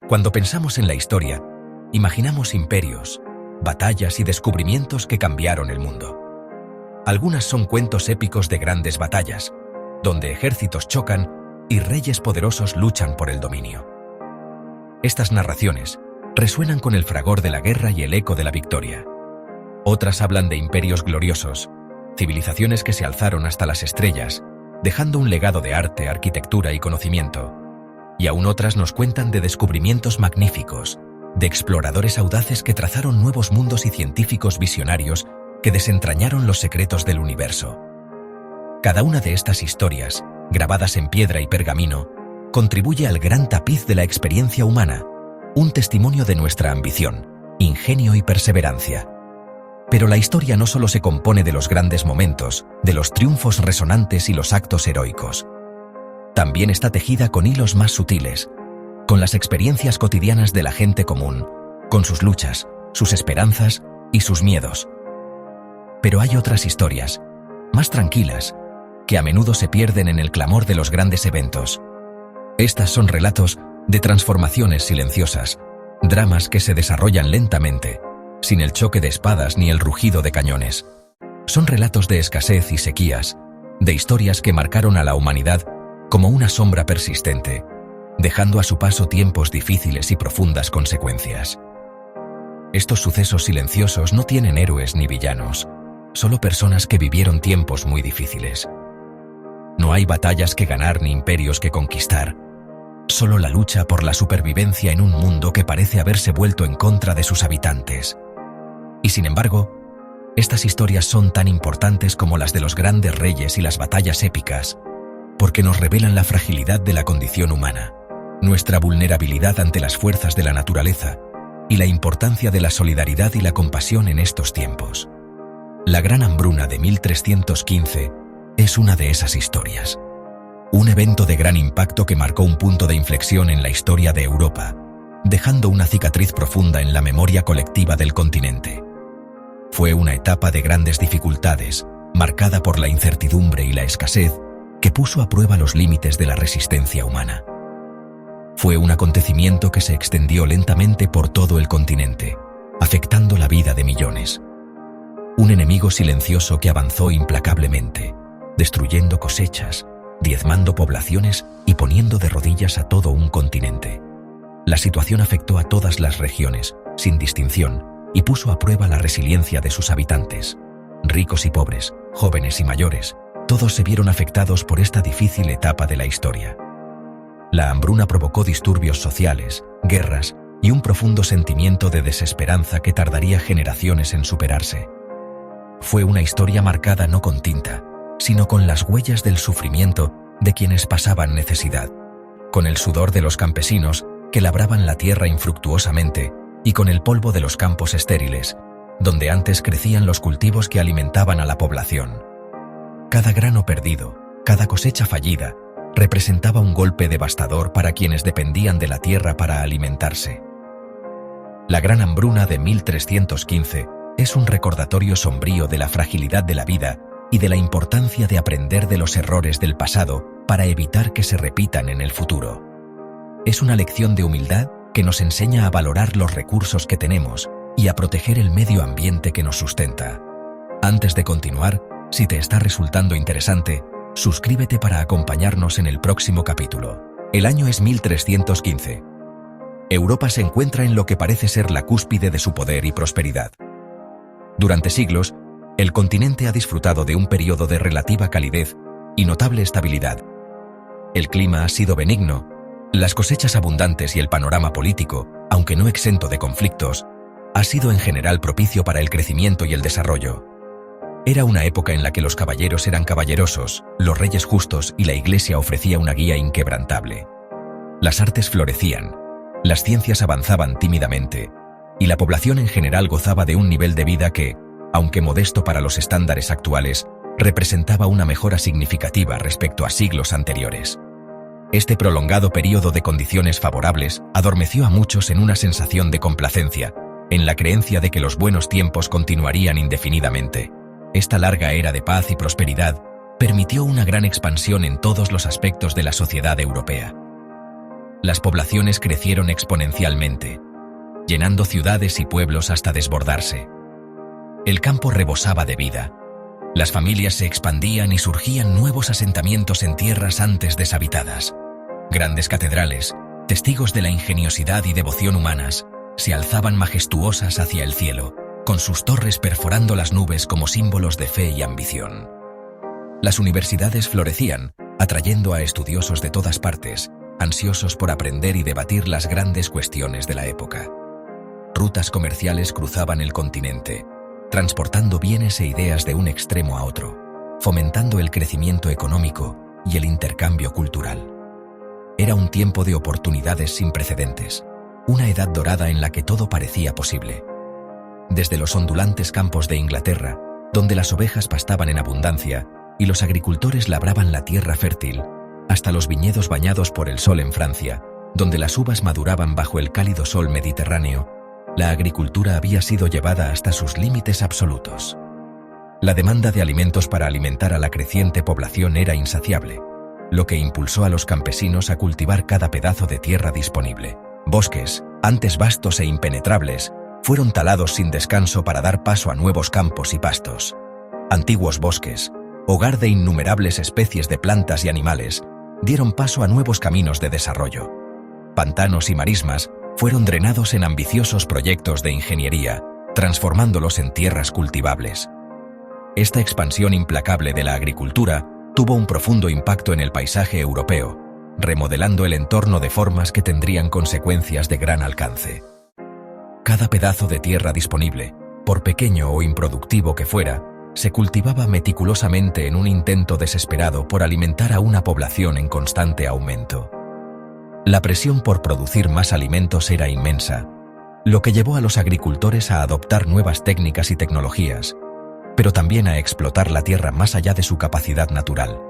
Cuando pensamos en la historia, imaginamos imperios, batallas y descubrimientos que cambiaron el mundo. Algunas son cuentos épicos de grandes batallas, donde ejércitos chocan y reyes poderosos luchan por el dominio. Estas narraciones resuenan con el fragor de la guerra y el eco de la victoria. Otras hablan de imperios gloriosos, civilizaciones que se alzaron hasta las estrellas, dejando un legado de arte, arquitectura y conocimiento. Y aún otras nos cuentan de descubrimientos magníficos, de exploradores audaces que trazaron nuevos mundos y científicos visionarios que desentrañaron los secretos del universo. Cada una de estas historias, grabadas en piedra y pergamino, contribuye al gran tapiz de la experiencia humana, un testimonio de nuestra ambición, ingenio y perseverancia. Pero la historia no solo se compone de los grandes momentos, de los triunfos resonantes y los actos heroicos. También está tejida con hilos más sutiles, con las experiencias cotidianas de la gente común, con sus luchas, sus esperanzas y sus miedos. Pero hay otras historias, más tranquilas, que a menudo se pierden en el clamor de los grandes eventos. Estas son relatos de transformaciones silenciosas, dramas que se desarrollan lentamente, sin el choque de espadas ni el rugido de cañones. Son relatos de escasez y sequías, de historias que marcaron a la humanidad como una sombra persistente, dejando a su paso tiempos difíciles y profundas consecuencias. Estos sucesos silenciosos no tienen héroes ni villanos, solo personas que vivieron tiempos muy difíciles. No hay batallas que ganar ni imperios que conquistar, solo la lucha por la supervivencia en un mundo que parece haberse vuelto en contra de sus habitantes. Y sin embargo, estas historias son tan importantes como las de los grandes reyes y las batallas épicas, porque nos revelan la fragilidad de la condición humana, nuestra vulnerabilidad ante las fuerzas de la naturaleza y la importancia de la solidaridad y la compasión en estos tiempos. La Gran Hambruna de 1315 es una de esas historias. Un evento de gran impacto que marcó un punto de inflexión en la historia de Europa, dejando una cicatriz profunda en la memoria colectiva del continente. Fue una etapa de grandes dificultades, marcada por la incertidumbre y la escasez, que puso a prueba los límites de la resistencia humana. Fue un acontecimiento que se extendió lentamente por todo el continente, afectando la vida de millones. Un enemigo silencioso que avanzó implacablemente, destruyendo cosechas, diezmando poblaciones y poniendo de rodillas a todo un continente. La situación afectó a todas las regiones, sin distinción, y puso a prueba la resiliencia de sus habitantes. Ricos y pobres, jóvenes y mayores, todos se vieron afectados por esta difícil etapa de la historia. La hambruna provocó disturbios sociales, guerras y un profundo sentimiento de desesperanza que tardaría generaciones en superarse. Fue una historia marcada no con tinta, sino con las huellas del sufrimiento de quienes pasaban necesidad, con el sudor de los campesinos que labraban la tierra infructuosamente y con el polvo de los campos estériles, donde antes crecían los cultivos que alimentaban a la población. Cada grano perdido, cada cosecha fallida, representaba un golpe devastador para quienes dependían de la tierra para alimentarse. La Gran Hambruna de 1315 es un recordatorio sombrío de la fragilidad de la vida y de la importancia de aprender de los errores del pasado para evitar que se repitan en el futuro. Es una lección de humildad que nos enseña a valorar los recursos que tenemos y a proteger el medio ambiente que nos sustenta. Antes de continuar, si te está resultando interesante, suscríbete para acompañarnos en el próximo capítulo. El año es 1315. Europa se encuentra en lo que parece ser la cúspide de su poder y prosperidad. Durante siglos, el continente ha disfrutado de un periodo de relativa calidez y notable estabilidad. El clima ha sido benigno, las cosechas abundantes y el panorama político, aunque no exento de conflictos, ha sido en general propicio para el crecimiento y el desarrollo. Era una época en la que los caballeros eran caballerosos, los reyes justos y la Iglesia ofrecía una guía inquebrantable. Las artes florecían, las ciencias avanzaban tímidamente, y la población en general gozaba de un nivel de vida que, aunque modesto para los estándares actuales, representaba una mejora significativa respecto a siglos anteriores. Este prolongado período de condiciones favorables adormeció a muchos en una sensación de complacencia, en la creencia de que los buenos tiempos continuarían indefinidamente. Esta larga era de paz y prosperidad permitió una gran expansión en todos los aspectos de la sociedad europea. Las poblaciones crecieron exponencialmente, llenando ciudades y pueblos hasta desbordarse. El campo rebosaba de vida. Las familias se expandían y surgían nuevos asentamientos en tierras antes deshabitadas. Grandes catedrales, testigos de la ingeniosidad y devoción humanas, se alzaban majestuosas hacia el cielo, con sus torres perforando las nubes como símbolos de fe y ambición. Las universidades florecían, atrayendo a estudiosos de todas partes, ansiosos por aprender y debatir las grandes cuestiones de la época. Rutas comerciales cruzaban el continente, transportando bienes e ideas de un extremo a otro, fomentando el crecimiento económico y el intercambio cultural. Era un tiempo de oportunidades sin precedentes, una edad dorada en la que todo parecía posible. Desde los ondulantes campos de Inglaterra, donde las ovejas pastaban en abundancia y los agricultores labraban la tierra fértil, hasta los viñedos bañados por el sol en Francia, donde las uvas maduraban bajo el cálido sol mediterráneo, la agricultura había sido llevada hasta sus límites absolutos. La demanda de alimentos para alimentar a la creciente población era insaciable, lo que impulsó a los campesinos a cultivar cada pedazo de tierra disponible. Bosques, antes vastos e impenetrables, fueron talados sin descanso para dar paso a nuevos campos y pastos. Antiguos bosques, hogar de innumerables especies de plantas y animales, dieron paso a nuevos caminos de desarrollo. Pantanos y marismas fueron drenados en ambiciosos proyectos de ingeniería, transformándolos en tierras cultivables. Esta expansión implacable de la agricultura tuvo un profundo impacto en el paisaje europeo, remodelando el entorno de formas que tendrían consecuencias de gran alcance. Cada pedazo de tierra disponible, por pequeño o improductivo que fuera, se cultivaba meticulosamente en un intento desesperado por alimentar a una población en constante aumento. La presión por producir más alimentos era inmensa, lo que llevó a los agricultores a adoptar nuevas técnicas y tecnologías, pero también a explotar la tierra más allá de su capacidad natural.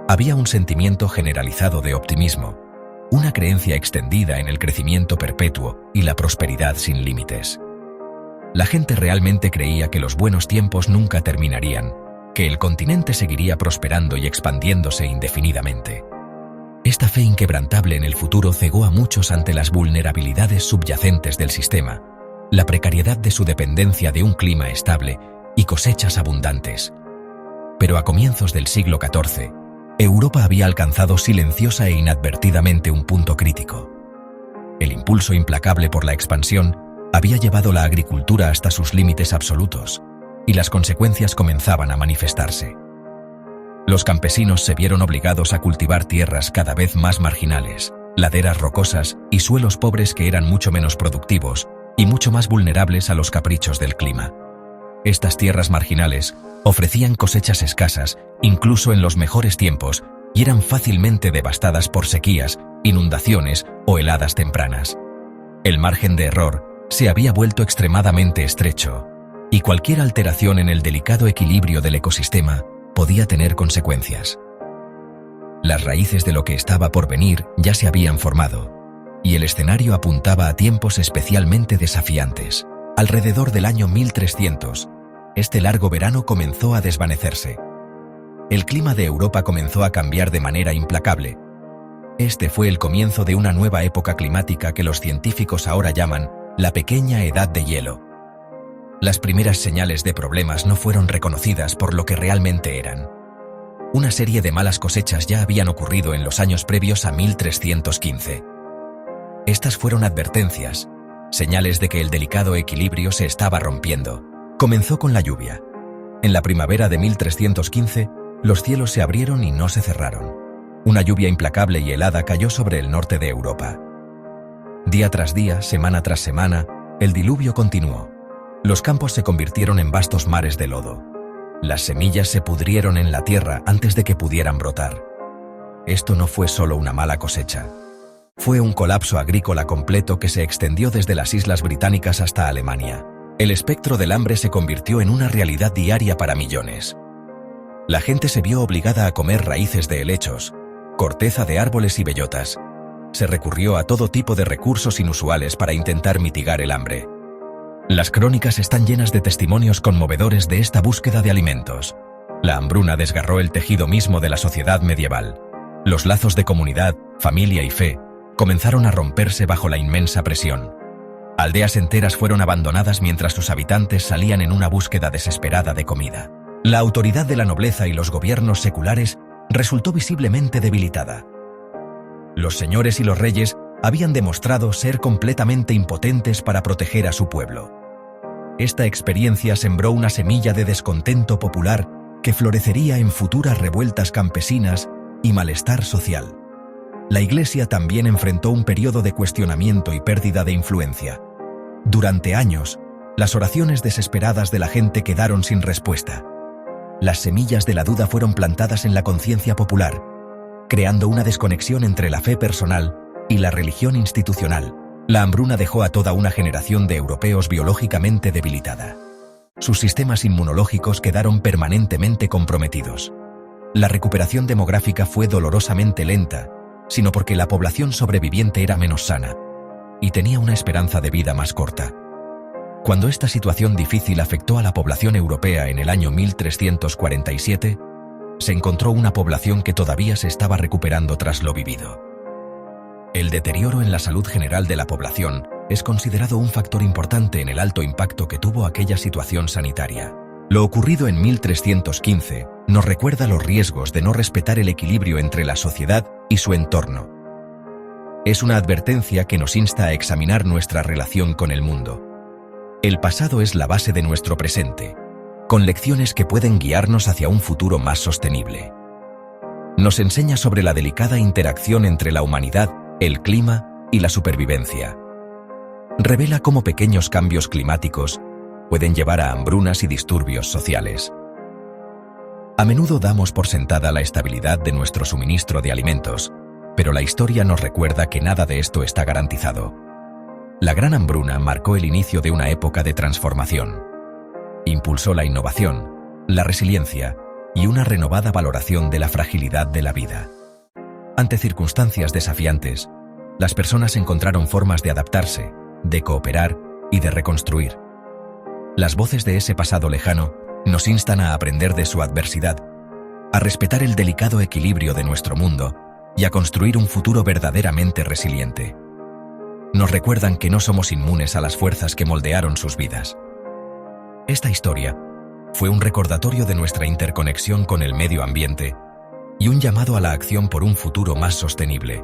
Había un sentimiento generalizado de optimismo, una creencia extendida en el crecimiento perpetuo y la prosperidad sin límites. La gente realmente creía que los buenos tiempos nunca terminarían, que el continente seguiría prosperando y expandiéndose indefinidamente. Esta fe inquebrantable en el futuro cegó a muchos ante las vulnerabilidades subyacentes del sistema, la precariedad de su dependencia de un clima estable y cosechas abundantes. Pero a comienzos del siglo XIV, Europa había alcanzado silenciosa e inadvertidamente un punto crítico. El impulso implacable por la expansión había llevado la agricultura hasta sus límites absolutos, y las consecuencias comenzaban a manifestarse. Los campesinos se vieron obligados a cultivar tierras cada vez más marginales, laderas rocosas y suelos pobres que eran mucho menos productivos y mucho más vulnerables a los caprichos del clima. Estas tierras marginales ofrecían cosechas escasas, incluso en los mejores tiempos, y eran fácilmente devastadas por sequías, inundaciones o heladas tempranas. El margen de error se había vuelto extremadamente estrecho, y cualquier alteración en el delicado equilibrio del ecosistema podía tener consecuencias. Las raíces de lo que estaba por venir ya se habían formado, y el escenario apuntaba a tiempos especialmente desafiantes. Alrededor del año 1300, este largo verano comenzó a desvanecerse. El clima de Europa comenzó a cambiar de manera implacable. Este fue el comienzo de una nueva época climática que los científicos ahora llaman la pequeña edad de hielo. Las primeras señales de problemas no fueron reconocidas por lo que realmente eran. Una serie de malas cosechas ya habían ocurrido en los años previos a 1315. Estas fueron advertencias, señales de que el delicado equilibrio se estaba rompiendo. Comenzó con la lluvia. En la primavera de 1315, los cielos se abrieron y no se cerraron. Una lluvia implacable y helada cayó sobre el norte de Europa. Día tras día, semana tras semana, el diluvio continuó. Los campos se convirtieron en vastos mares de lodo. Las semillas se pudrieron en la tierra antes de que pudieran brotar. Esto no fue solo una mala cosecha. Fue un colapso agrícola completo que se extendió desde las Islas Británicas hasta Alemania. El espectro del hambre se convirtió en una realidad diaria para millones. La gente se vio obligada a comer raíces de helechos, corteza de árboles y bellotas. Se recurrió a todo tipo de recursos inusuales para intentar mitigar el hambre. Las crónicas están llenas de testimonios conmovedores de esta búsqueda de alimentos. La hambruna desgarró el tejido mismo de la sociedad medieval. Los lazos de comunidad, familia y fe comenzaron a romperse bajo la inmensa presión. Aldeas enteras fueron abandonadas mientras sus habitantes salían en una búsqueda desesperada de comida. La autoridad de la nobleza y los gobiernos seculares resultó visiblemente debilitada. Los señores y los reyes habían demostrado ser completamente impotentes para proteger a su pueblo. Esta experiencia sembró una semilla de descontento popular que florecería en futuras revueltas campesinas y malestar social. La Iglesia también enfrentó un periodo de cuestionamiento y pérdida de influencia. Durante años, las oraciones desesperadas de la gente quedaron sin respuesta. Las semillas de la duda fueron plantadas en la conciencia popular, creando una desconexión entre la fe personal y la religión institucional. La hambruna dejó a toda una generación de europeos biológicamente debilitada. Sus sistemas inmunológicos quedaron permanentemente comprometidos. La recuperación demográfica fue dolorosamente lenta, sino porque la población sobreviviente era menos sana y tenía una esperanza de vida más corta. Cuando esta situación difícil afectó a la población europea en el año 1347, se encontró una población que todavía se estaba recuperando tras lo vivido. El deterioro en la salud general de la población es considerado un factor importante en el alto impacto que tuvo aquella situación sanitaria. Lo ocurrido en 1315 nos recuerda los riesgos de no respetar el equilibrio entre la sociedad y su entorno. Es una advertencia que nos insta a examinar nuestra relación con el mundo. El pasado es la base de nuestro presente, con lecciones que pueden guiarnos hacia un futuro más sostenible. Nos enseña sobre la delicada interacción entre la humanidad, el clima y la supervivencia. Revela cómo pequeños cambios climáticos pueden llevar a hambrunas y disturbios sociales. A menudo damos por sentada la estabilidad de nuestro suministro de alimentos, pero la historia nos recuerda que nada de esto está garantizado. La Gran Hambruna marcó el inicio de una época de transformación. Impulsó la innovación, la resiliencia y una renovada valoración de la fragilidad de la vida. Ante circunstancias desafiantes, las personas encontraron formas de adaptarse, de cooperar y de reconstruir. Las voces de ese pasado lejano nos instan a aprender de su adversidad, a respetar el delicado equilibrio de nuestro mundo y a construir un futuro verdaderamente resiliente. Nos recuerdan que no somos inmunes a las fuerzas que moldearon sus vidas. Esta historia fue un recordatorio de nuestra interconexión con el medio ambiente y un llamado a la acción por un futuro más sostenible.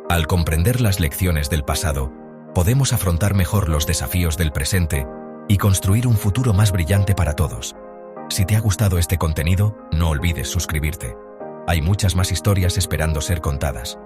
Al comprender las lecciones del pasado, podemos afrontar mejor los desafíos del presente y construir un futuro más brillante para todos. Si te ha gustado este contenido, no olvides suscribirte. Hay muchas más historias esperando ser contadas.